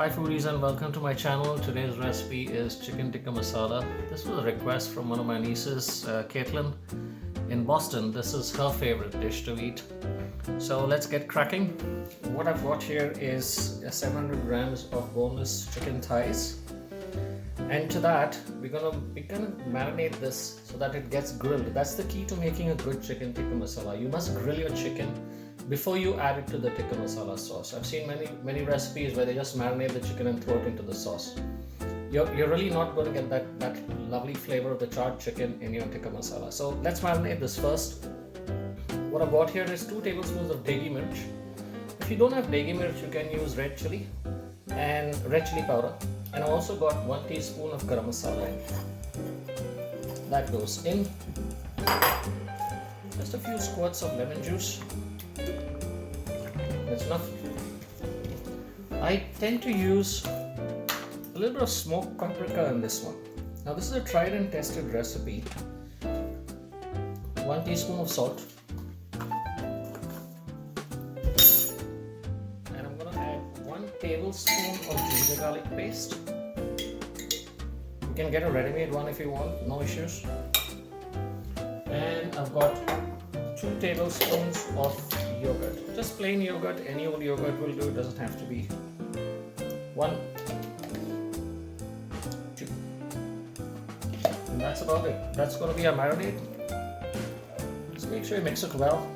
Hi foodies and welcome to my channel. Today's recipe is chicken tikka masala. This was a request from one of my nieces, Kaitlyn in Boston. This is her favorite dish to eat. So let's get cracking. What I've got here is 700 grams of boneless chicken thighs. And to that, we're gonna marinate this so that it gets grilled. That's the key to making a good chicken tikka masala. You must grill your chicken before you add it to the tikka masala sauce. I've seen many recipes where they just marinate the chicken and throw it into the sauce. You're really not going to get that lovely flavor of the charred chicken in your tikka masala. So let's marinate this first. What I've got here is 2 tablespoons of deggi mirch. If you don't have deggi mirch, you can use red chili powder. And I also got 1 teaspoon of garam masala in. That goes in. Just a few squirts of lemon juice. That's enough. I tend to use a little bit of smoked paprika in this one. Now this is a tried and tested recipe. 1 teaspoon of salt. And I'm going to add 1 tablespoon of ginger garlic paste. You can get a ready-made one if you want, no issues. And I've got 2 tablespoons of yogurt. Just plain yogurt, any old yogurt will do, it doesn't have to be. 1, 2. And that's about it. That's going to be our marinade. Just make sure you mix it well.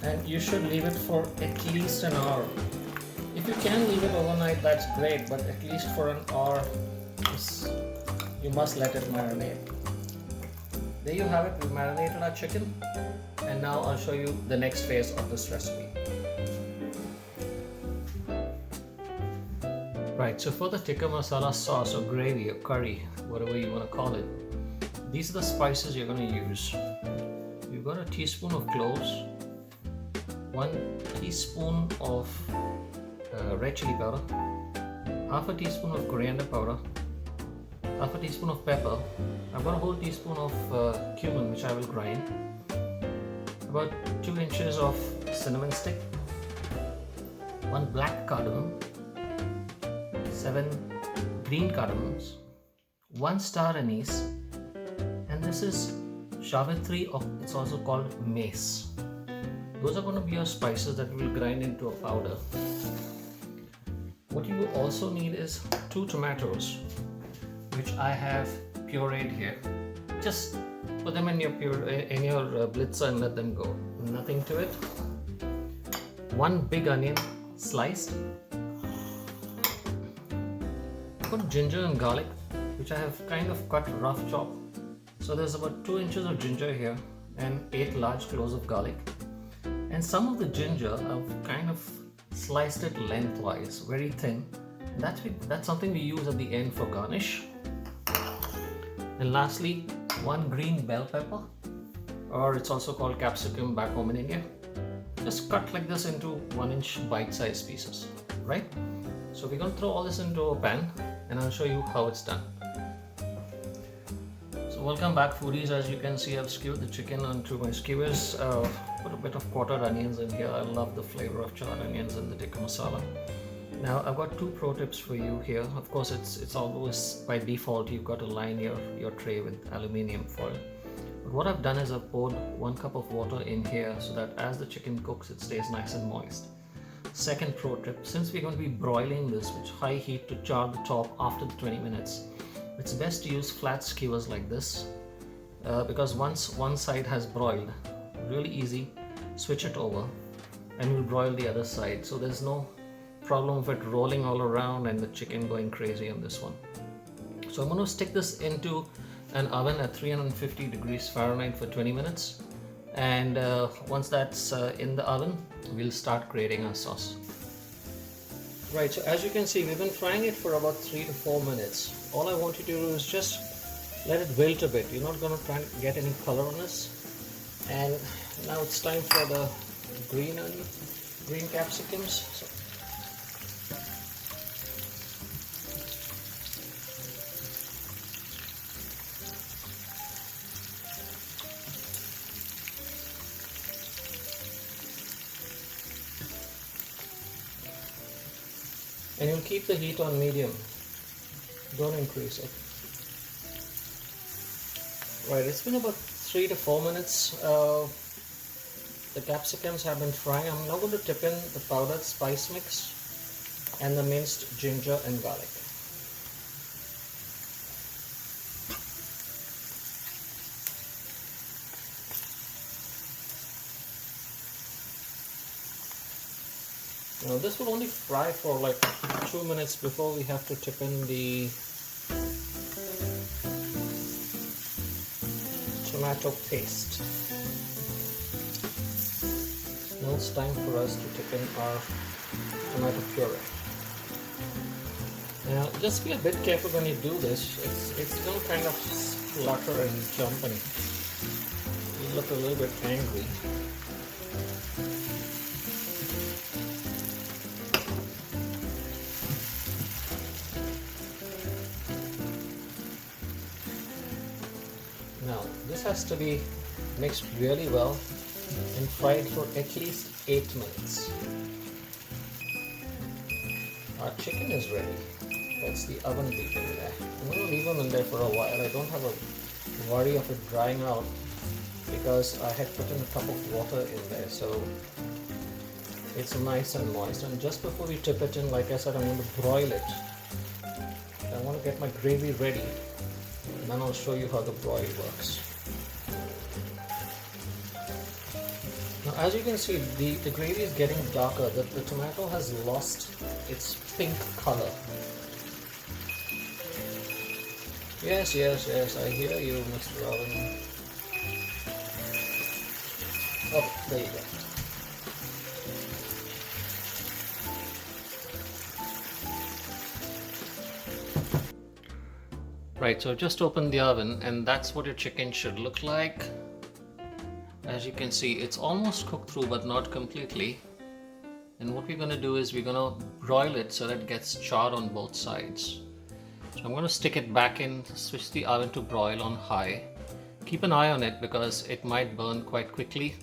And you should leave it for at least an hour. If you can leave it overnight, that's great, but at least for an hour, you must let it marinate. There you have it, we marinated our chicken, and now I'll show you the next phase of this recipe. Right, so for the tikka masala sauce or gravy or curry, whatever you want to call it, these are the spices you're going to use. You've got a teaspoon of cloves, 1 teaspoon of red chili powder, half a teaspoon of coriander powder, half a teaspoon of pepper. I've got a whole teaspoon of cumin which I will grind, about 2 inches of cinnamon stick, 1 black cardamom, 7 green cardamoms, 1 star anise, and this is javitri, or it's also called mace. Those are going to be your spices that we will grind into a powder. What you will also need is 2 tomatoes, which I have pureed here. Just put them in your blitzer and let them go. Nothing to it. 1 big onion sliced. I've got ginger and garlic, which I have kind of cut rough chop. So there's about 2 inches of ginger here and 8 large cloves of garlic. And some of the ginger I've kind of sliced it lengthwise, very thin. That's something we use at the end for garnish. And lastly, 1 green bell pepper, or it's also called capsicum back home in India. Just cut like this into 1-inch bite-sized pieces, right? So we're going to throw all this into a pan and I'll show you how it's done. So welcome back foodies. As you can see, I've skewered the chicken onto my skewers. Put a bit of quartered onions in here. I love the flavor of charred onions in the tikka masala. Now I've got 2 pro tips for you here. Of course, it's always by default you've got to line your tray with aluminium foil. But what I've done is I've poured 1 cup of water in here so that as the chicken cooks, it stays nice and moist. Second pro tip: since we're going to be broiling this with high heat to char the top after the 20 minutes, it's best to use flat skewers like this because once one side has broiled, really easy, switch it over and you'll broil the other side, so there's no problem of it rolling all around and the chicken going crazy on this one. So I'm going to stick this into an oven at 350 degrees Fahrenheit for 20 minutes, and once that's in the oven, we'll start creating our sauce. Right, so as you can see, we've been frying it for about 3 to 4 minutes. All I want you to do is just let it wilt a bit. You're not going to try and get any color on this. And now it's time for the green capsicums. So And you'll keep the heat on medium. Don't increase it. Right, it's been about 3 to 4 minutes. The capsicums have been frying. I'm now going to tip in the powdered spice mix and the minced ginger and garlic. Now this will only fry for like 2 minutes before we have to tip in the tomato paste. Now it's time for us to tip in our tomato puree. Now just be a bit careful when you do this. It's going to kind of splutter and jump and you look a little bit angry. Now this has to be mixed really well and fried for at least 8 minutes. Our chicken is ready. That's the oven beeping there. I'm going to leave them in there for a while. I don't have a worry of it drying out because I had put in a cup of water in there, so it's nice and moist. And just before we tip it in, like I said, I'm going to broil it. I want to get my gravy ready, and then I'll show you how the broil works. Now as you can see, the gravy is getting darker. The tomato has lost its pink color. Yes, I hear you, Mr. Robin. Oh, there you go. Right, so just open the oven and that's what your chicken should look like. As you can see, it's almost cooked through but not completely. And what we're going to do is we're going to broil it so that it gets charred on both sides. So I'm going to stick it back in, switch the oven to broil on high. Keep an eye on it because it might burn quite quickly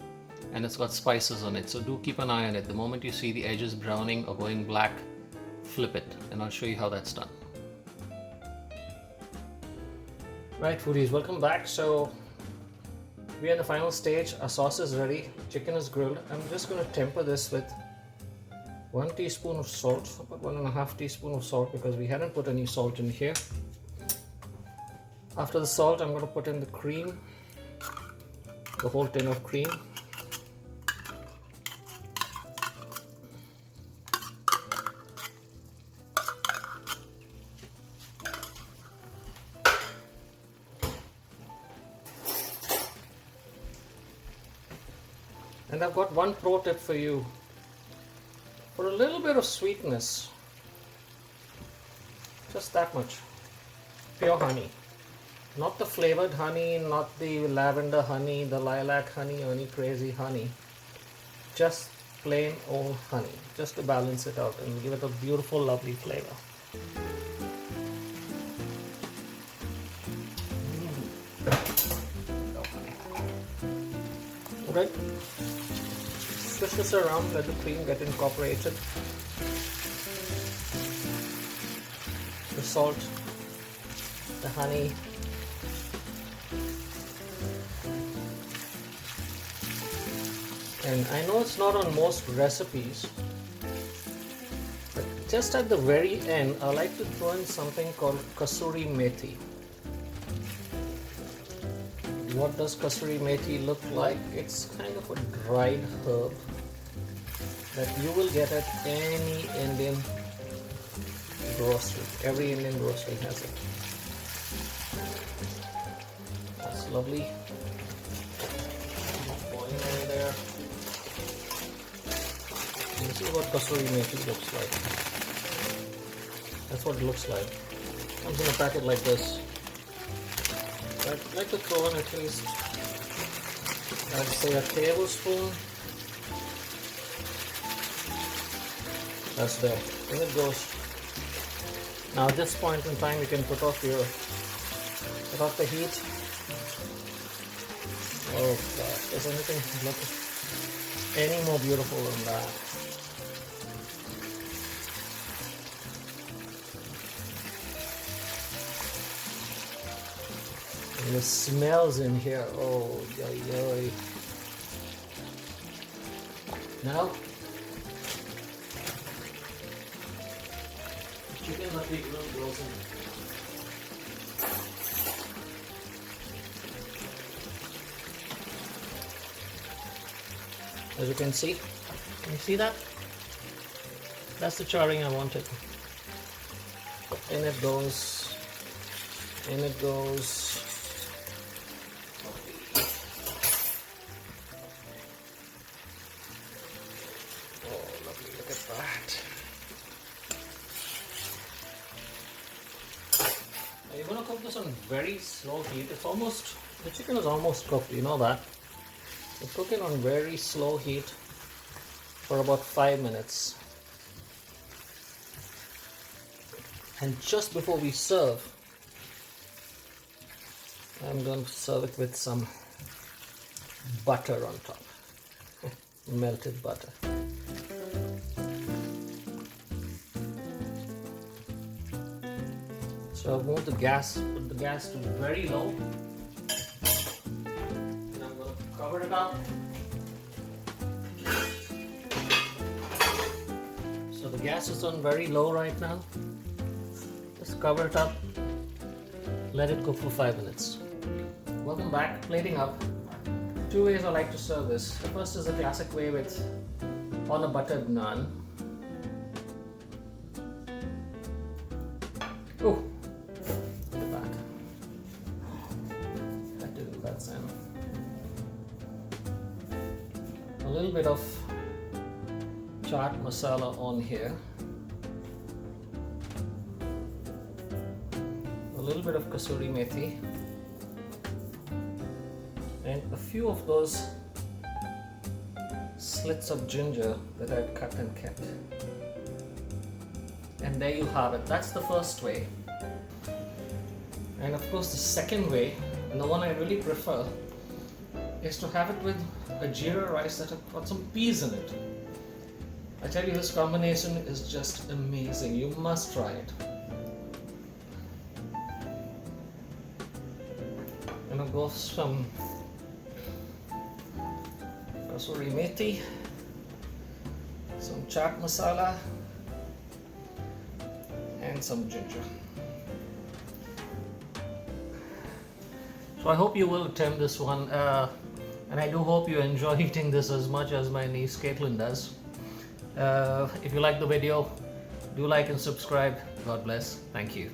and it's got spices on it, so do keep an eye on it. The moment you see the edges browning or going black, flip it and I'll show you how that's done. Right foodies, welcome back. So we're in the final stage. Our sauce is ready, chicken is grilled. I'm just going to temper this with 1 teaspoon of salt, about 1.5 teaspoon of salt because we hadn't put any salt in here. After the salt, I'm going to put in the cream, the whole tin of cream. And I've got one pro tip for you. For a little bit of sweetness, just that much, pure honey. Not the flavored honey, not the lavender honey, the lilac honey or any crazy honey. Just plain old honey, just to balance it out and give it a beautiful, lovely flavor. Alright, swish this around, let the cream get incorporated. The salt, the honey, and I know it's not on most recipes, but just at the very end I like to throw in something called kasuri methi. What does kasuri methi look like? It's kind of a dried herb that you will get at any Indian grocery. Every Indian grocery has it. That's lovely. Boiling over there. And this is what kasuri methi looks like. That's what it looks like. Comes in a packet like this. I'd like to throw in at least, I'd say, a tablespoon. That's there. In it goes. Now at this point in time, you can put off the heat. Oh gosh, does anything look any more beautiful than that? And the smells in here, oh, yoy. Now, the chicken that we grilled goes in. As you can see that? That's the charring I wanted. In it goes. Oh, lovely, look at that. Now you're gonna cook this on very slow heat. The chicken is almost cooked, you know that. So cook it on very slow heat for about 5 minutes. And just before we serve, I'm going to serve it with some butter on top. Melted butter. So I've moved the gas, put the gas to very low. And I'm going to cover it up. So the gas is on very low right now. Just cover it up. Let it cook for 5 minutes. Welcome back, plating up. 2 ways I like to serve this. The first is the classic way on a buttered naan. Oh, look at that. Had to do that, Sam. A little bit of chaat masala on here. A little bit of kasuri methi. And a few of those slits of ginger that I've cut and kept. And there you have it. That's the first way. And of course the second way, and the one I really prefer, is to have it with a jeera rice that have got some peas in it. I tell you, this combination is just amazing. You must try it. And I'll go some kasuri methi, some chaat masala, and some ginger. So I hope you will attempt this one, and I do hope you enjoy eating this as much as my niece Kaitlyn does. If you like the video, do like and subscribe. God bless. Thank you.